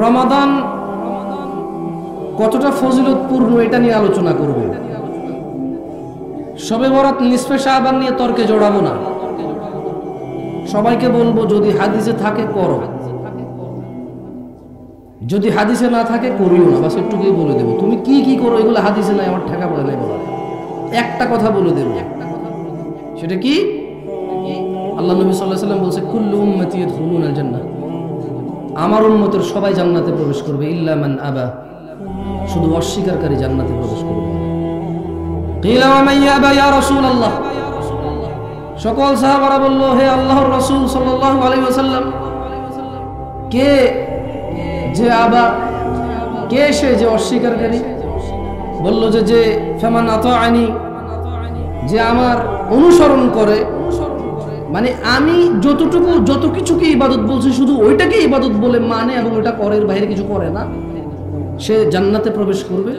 রমাদান কতটা ফজিলতপূর্ণ এটা নিয়ে আলোচনা করব। শবে বরাত নিসফে শাবান নিয়ে তর্কে জড়াবো না। সবাইকে বলবো যদি হাদিসে থাকে করো, যদি হাদিসে না থাকে করিও না। বাস একটুকুই বলে দেবো, তুমি কি কি করো এগুলো হাদিসে নাই, আমার ঠেকা পড়ে নাই বলা। একটা কথা বলে দেব, সেটা কি? আল্লাহ নবী সাল্লাল্লাহু আলাইহি ওয়াসাল্লাম বলছে কুল্লু উম্মতি ইয়াদখুলুনাল জান্নাহ, আমার উম্মতের সবাই জান্নাতে প্রবেশ করবে, ইল্লা মান আবা, শুধু অস্বীকারী জান্নাতে প্রবেশ করবে। কিলা ওয়া মান ইয়াবা ইয়া রাসূলুল্লাহ, সকল সাহাবারা বলল হে আল্লাহর রাসূল সাল্লাল্লাহু আলাইহি ওয়াসাল্লাম, কে যে আবা, কে সে যে অস্বীকারী? বলল যে ফামান আতাআনি, যে আমার অনুসরণ করে, মানে আমি যত কিছুকে ইবাদত বলছি শুধু ওইটাকে ইবাদত বলে মানে এবং ওটা করে, বাইরে কিছু করে না, সে জান্নাতে প্রবেশ করবে।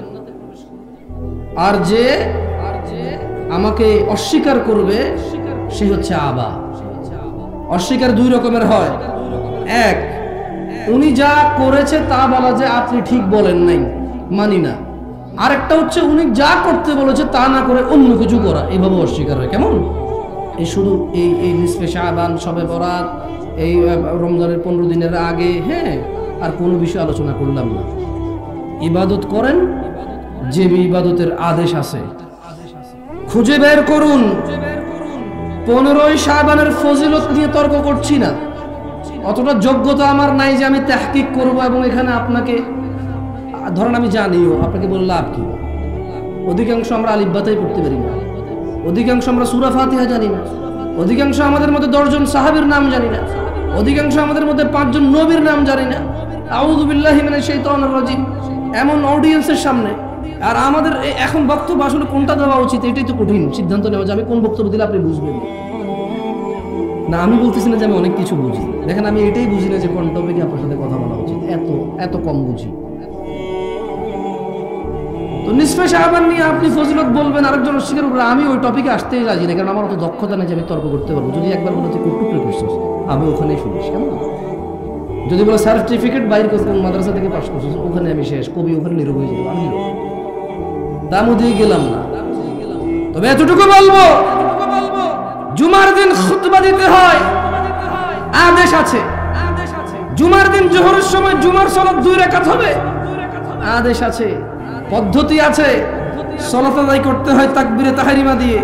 আর যে আমাকে অস্বীকার করবে সে হচ্ছে আবা। অস্বীকার দুই রকমের হয়। এক, উনি যা করেছে তা বলা যে আপনি ঠিক বলেন নাই, মানি না। আরেকটা হচ্ছে উনি যা করতে বলেছে তা না করে অন্য কিছু করা, এইভাবে অস্বীকার হয়। কেমন? এই শুধু এই নিসফে শাবান, শবে বরাত, এই রমজানের 15 দিনের আগে, হ্যাঁ, আর কোনো বিষয় আলোচনা করলাম না। ইবাদত করেন, যে ইবাদতের আদেশ আছে খুঁজে বের করুন। 15ই শাবানের ফজিলত নিয়ে তর্ক করছি না, অতটা যোগ্যতা আমার নাই যে আমি তাহকিক করব এবং এখানে আপনাকে, ধরেন আমি জানিও, আপনাকে বললে লাভ কি? অধিকাংশ আমরা আলিফ বাতাই পড়তে পারি না, অধিকাংশ আমরা সূরা ফাতিহা জানি না, অধিকাংশ আমাদের মধ্যে 10 জন সাহাবীর নাম জানি না, অধিকাংশ আমাদের মধ্যে 5 জন নবীর নাম জানি না। আউযু বিল্লাহি মিনাশ শাইতানির রাজিম, এমন অডিয়েন্সের সামনে। আর আমাদের এখন বক্তব্য আসলে কোনটা দেওয়া উচিত এটাই তো কঠিন সিদ্ধান্ত নেওয়া, যে আমি কোন বক্তব্য দিলে আপনি বুঝবেন না। আমি বলতেছি না যে আমি অনেক কিছু বুঝি, দেখেন আমি এটাই বুঝি না যে কোন টপিকে আপনার সাথে কথা বলা উচিত, এত কম বুঝি। তো নিসফে শাবান নিয়ে আপনি ফজিলত বলবেন, আরেকজন অস্বীকার করবে, আমি ওই টপিকে আসতেই রাজি না, কারণ আমার অত দক্ষতা নেই যে আমি তর্ক করতে পারবো। যদি একবার বলে তুই টুকটুক করছিস, আমি ওখানেই শুনিস, কেমন? যদি বলে সার্টিফিকেট বাইর করতে মাদ্রাসা থেকে পাস করছিস, ওখানে আমি শেষ, কবি ওখানে নীরব হয়ে যাবো, আমি তার মধ্যেই গেলাম না। তবে এতটুকু বলবো, জুমার দিন খুতবা দিতে হয়, আদেশ আছে। জুমার দিন জোহরের সময় জুমার সালাত 2 রাকাত হবে, আদেশ আছে, পদ্ধতি আছে। সালাত আদায় করতে হয় তাকবীরে তাহরিমা দিয়ে,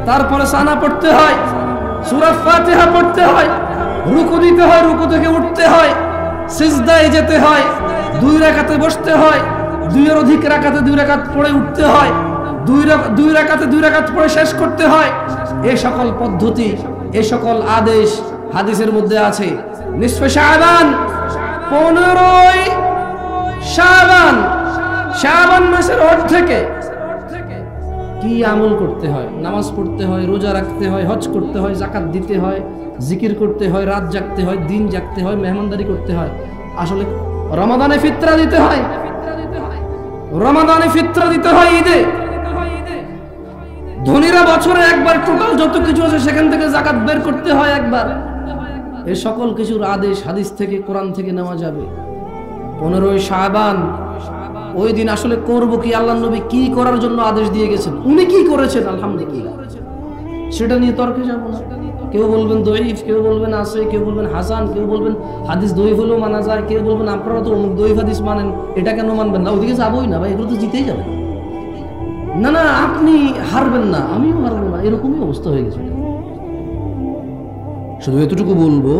তারপরে সানা পড়তে হয়, সূরা ফাতিহা পড়তে হয়, রুকু দিতে হয়, রুকু থেকে উঠতে হয়, সিজদায় যেতে হয়, 2 রাকাতে বসতে হয়, 2 এর অধিক রাকাতে 2 রাকাত পড়ে উঠতে হয়, 2 রাকাতে 2 রাকাত পড়ে শেষ করতে হয়। এই সকল পদ্ধতি, এই সকল আদেশ হাদিসের মধ্যে আছে। নিসফে শাবান, 15ই শাবান, শাবান মাসের অর্ধেকে কি আমল করতে হয়? নামাজ পড়তে হয়, রোজা রাখতে হয়, হজ করতে হয়, যাকাত দিতে হয়, জিকির করতে হয়, রাত জাগতে হয়, দিন জাগতে হয়, মেহমানদারি করতে হয়। আসলে রমাদানে ফিতরা দিতে হয়, রমাদানে ফিতরা দিতে হয় ঈদে। ধনীরা বছরে একবার টোটাল যত কিছু আছে সেখান থেকে যাকাত বের করতে হয় একবার। এই সকল কিছুর আদেশ হাদিস থেকে, কোরআন থেকে নেওয়া যাবে। 15ই শাবান, ওই দিন আসলে করব কি, আল্লাহর নবী কি করার জন্য আদেশ দিয়ে গেছেন, উনি কি করেছেন, আলহামদুলিল্লাহ, সেটা নিয়ে তর্কে যাব না। কেউ বলবেন দঈফ, কেউ বলবেন আছে, কেউ বলবেন হাসান, কেউ বলবেন হাদিস দঈফ হলেও মানা যায়, কেউ বলবেন আপনারা তো অমুক দঈফ হাদিস মানেন, এটা কেন মানবেন না? ওদিকে যাবোই না ভাই, এগুলো তো জিতেই যাবে না। না, আপনি হারবেন না, আমিও হারবো না, এরকমই অবস্থা হয়ে গেছে। শুধু এতটুকু বলবো,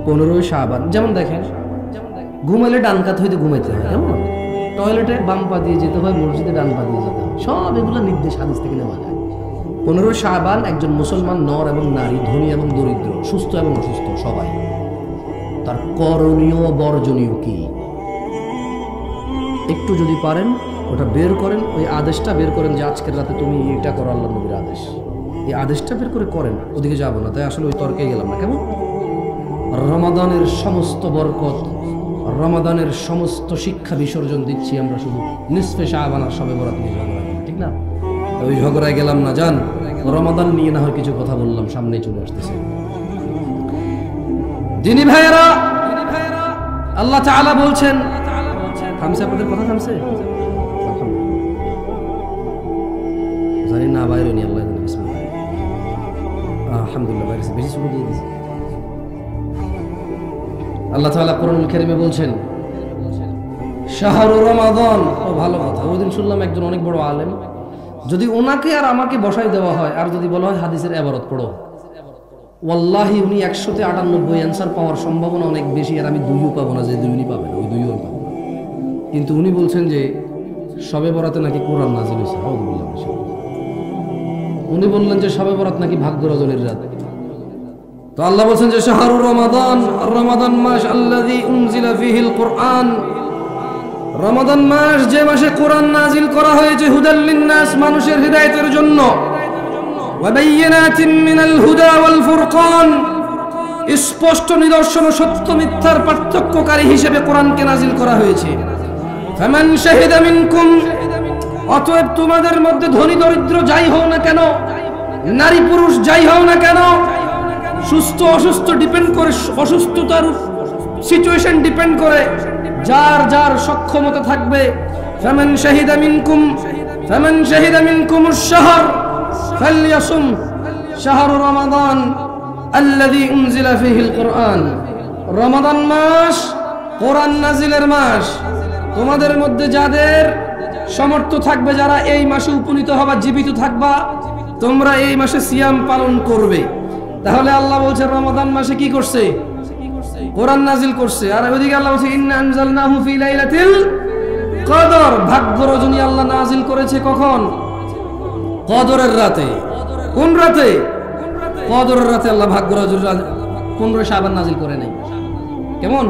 15ই শাবান, যেমন দেখেন ঘুমাইলে ডান কাত হইতে ঘুমাইতে হয়, কেমন? টয়লেটে বাম পা দিয়ে যেতে হয়, মসজিদে ডান পা দিয়ে যেতে হয়, সব এগুলো নির্দেশ হাদিস থেকে নেওয়া যায়। 15 শাবান একজন মুসলমান নর এবং নারী, ধনী এবং দরিদ্র, সুস্থ এবং অসুস্থ সবাই, তার করণীয় বর্জনীয় কি একটু যদি পারেন ওটা বের করেন, ওই আদেশটা বের করেন যে আজকের রাতে তুমি এটা করো, আল্লাহর নবীর আদেশ, এই আদেশটা বের করে করেন। ওদিকে যাবো না, তাই আসলে ওই তর্কে গেলাম না। কেমন? রমাদানের সমস্ত বরকত, রমাদানের সমস্ত শিক্ষা বিসর্জন দিচ্ছি আমরা শুধু নিসফে শাবান আর শবে বরাত নিয়ে ঝগড়া, ঠিক না? ওই ঝগড়ায় গেলাম না। জান, রমাদান নিয়ে না হয় কিছু কথা বললাম, সামনে চলে আসতেছে। দিনী ভাইয়েরা, আল্লাহ তাআলা বলছেন, থামছে আপনাদের কথা থামছে? জানি না বাইরে নি, আল্লাহ জানে। বিসমিল্লাহ, আলহামদুলিল্লাহ, বাইরে বেশি শুরু দিয়ে দিয়েছে। আল্লাহ তাআলা কোরআনুল কারীমে বলছেন শাহরু রমাদান। ও ভালো কথা, ওই দিন শুনলাম একজন অনেক বড় আলেম, যদি ওনাকে আর আমাকে বসাই দেওয়া হয় আর যদি বলা হয় হাদিসের ইবারত পড়ো, ওয়াল্লাহি উনি 100তে 98 অ্যান্সার পাওয়ার সম্ভাবনা অনেক বেশি, আর আমি দুইও পাবো না, যে দুই উনি পাবেন ওই দুইও পাবো না। কিন্তু উনি বলছেন যে শবে বরাতে নাকি কোরআন নাযিল হয়েছে। আউযুবিল্লাহ। উনি বললেন যে শবে বরাত নাকি ভাগ্য রজনীর রাত। তো আল্লাহ বলছেন যে শাহরু রমাদান, রমাদান মাস আল্লাযী উনজিলা ফীহিল কুরআন, রমাদান মাস যে মাসে কোরআন নাযিল করা হয়েছে, হুদাল লিন-নাস, মানুষের হিদায়াতের জন্য, ওয়া বায়্যিনাতিন মিনাল হুদা ওয়াল ফুরকান, স্পষ্ট নিদর্শন ও সত্য মিথ্যার পার্থক্যকারী হিসেবে কোরআনকে নাযিল করা হয়েছে। ফামান শাহিদা মিনকুম, অতএব তোমাদের মধ্যে ধনী দরিদ্র যাই হও না কেন, নারী পুরুষ যাই হও না কেন, সুস্থ অসুস্থ ডিপেন্ড করে, অসুস্থতার সিচুয়েশন ডিপেন্ড করে, যার যার সক্ষমতা থাকবে। ফামান শাহিদা মিনকুমুশ শাহর ফালইয়াসুম শাহরু রমাদান আল্লাযী উনজিলা ফীহিল কুরআন, রমাদান মাস কোরআন নাযিলের মাস। তোমাদের মধ্যে যাদের সমর্থ থাকবে, যারা এই মাসে উপনীত হবা, জীবিত থাকবা, তোমরা এই মাসে সিয়াম পালন করবে। তাহলে আল্লাহ বলছে রমাদান মাসে কি করছে? কোরআন নাযিল করছে। আর ওইদিকে আল্লাহ বলছে ইন্না আনজালনাহু ফি লাইলাতিল কদর, ভাগ্য রজনী আল্লাহ নাযিল করেছে কখন? কদরের রাতে। কোন রাতে? কদরের রাতে আল্লাহ ভাগ্য রজনী 15 শাবান নাযিল করে নাই। কেমন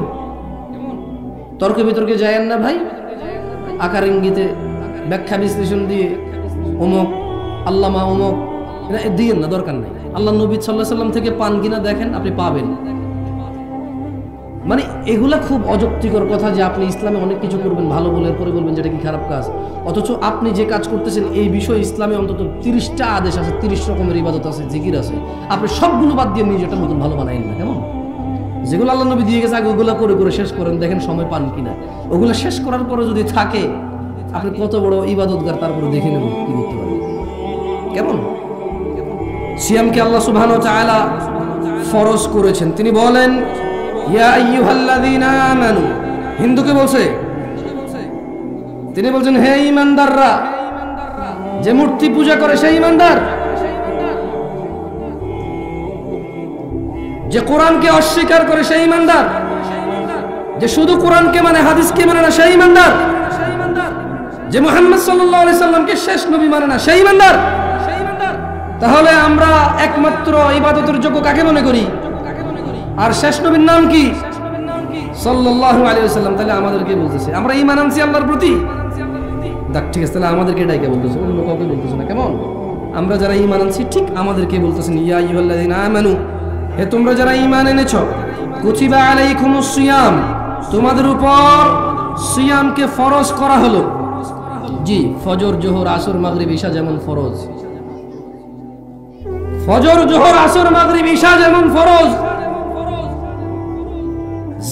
তর্কে বিতর্কে যায়েন না ভাই, আকার ইঙ্গিতে ব্যাখ্যা বিশ্লেষণ দিয়ে অমুক আল্লামা অমুক দিয়েন না, দরকার নাই। আল্লাহ নবী সাল্লাল্লাহু আলাইহি সাল্লাম থেকে পান কিনা দেখেন, আপনি পাবেন। মানে এগুলা খুব অযৌক্তিকর কথা যে আপনি ইসলামে অনেক কিছু করবেন ভালো বলে, পরে বলবেন যেটা কি খারাপ কাজ, অথচ আপনি যে কাজ করতেছেন এই বিষয়ে ইসলামে অন্তত 30টা আদেশ আছে, 30 রকমের ইবাদত আছে, জিকির আছে, আপনি সবগুলো বাদ দিয়ে নিজেটা নতুন ভালো বানাইন না। কেমন যেগুলো আল্লাহ নবী দিয়ে গেছে আগে ওগুলো করে করে শেষ করেন, দেখেন সময় পান কিনা। ওগুলো শেষ করার পরে যদি থাকে, আপনি কত বড় ইবাদতগার তারপরে দেখে নেব কি করতে পারেন। কেমন সিয়ামকে আল্লাহ সুবহানাহু ওয়া তাআলা ফরজ করেছেন। তিনি বলেন ইয়া আইয়ুহাল্লাযীনা আমানু, হিন্দুকে বলছে, তিনি বলছেন হে ঈমানদাররা, যে মূর্তি পূজা করে সেই ঈমানদার, যে কোরআনকে অস্বীকার করে সেই ঈমানদার, যে শুধু কোরআনকে মানে হাদিসকে মানে না সেই ঈমানদার, যে মুহাম্মদ সাল্লাল্লাহু আলাইহি সাল্লামকে শেষ নবী মানে না সেই ঈমানদার। তাহলে আমরা একমাত্র ইবাদতের যোগ্য কাকে মনে করি? আর শেষ নবীর নাম কি? সাল্লাল্লাহু আলাইহি ওয়াসাল্লাম। তাহলে আমাদেরকে বলতেছে আমরা ঈমান আনছি আল্লাহর প্রতি। দেখ ঠিক আছে, তাহলে আমাদেরকে ডাইকে বলতেছে, অন্য কাউকে বলতেছে না। কেমন আমরা যারা ঈমান আনছি ঠিক আমাদেরকে বলতেছেন ইয়া আইয়ুহাল্লাযীনা আমানু, হে তোমরা যারা ঈমান এনেছো, কুতিবা আলাইকুমুস সিয়াম, তোমাদের উপর সিয়ামকে ফরজ করা হলো। জি, ফজর জোহর আসর মাগরিব ঈশা যেমন ফরজ, ফজর জোহর আসর মাগরিব ঈশা যেমন ফরজ,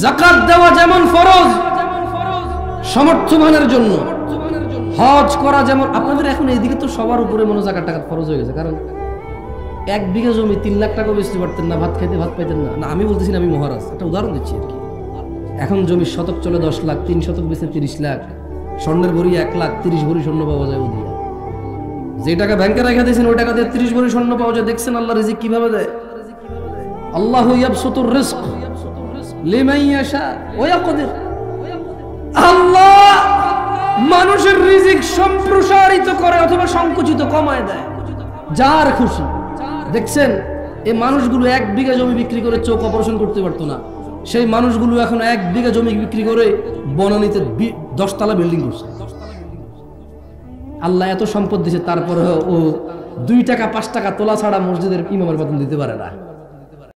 যাকাত দেওয়া যেমন ফরজ সমর্থবানের জন্য, হজ করা যেমন। আপনাদের এখন এইদিকে তো সবার উপরে মনে জাকাত টাকাত ফরজ হয়ে গেছে, কারণ 1 বিঘা জমি 3 লাখ টাকা বেচতে পারতেন না, ভাত খাইতে ভাত পাইতেন না। না, আমি বলতেছি না, আমি মহারাজ, একটা উদাহরণ দিচ্ছি আর কি। এখন জমির শতক চলে 10 লাখ, 3 শতক বেচে 30 লাখ, স্বর্ণের ভরি 1 লাখ, 30 ভরি স্বর্ণ পাওয়া যায় ওদিকে। যে টাকা ব্যাংকে রেখে দিয়েছেন ওই টাকা দিয়ে 30 ভরি স্বর্ণ পাওয়া যায়। দেখছেন আল্লাহ রিজিক কিভাবে দেয়? আল্লাহু ইয়াবসুতুর রিজক লিমান ইয়াশা ওয়া ইয়াকদির। আল্লাহ মানুষের রিজিক সম্প্রসারিত করে অথবা সংকুচিত কমায় দেয়, যার খুশি। দেখছেন এই মানুষগুলো 1 বিঘা জমি বিক্রি করে চোখ অপারেশন করতে পারতো না, সেই মানুষগুলো এখন 1 বিঘা জমি বিক্রি করে বনানীতে 10 তলা বিল্ডিং করছে। আল্লাহ এত সম্পদ দিয়েছে, তারপরে ও 2 টাকা 5 টাকা তোলা ছাড়া মসজিদের ইমামের বেতন দিতে পারে না।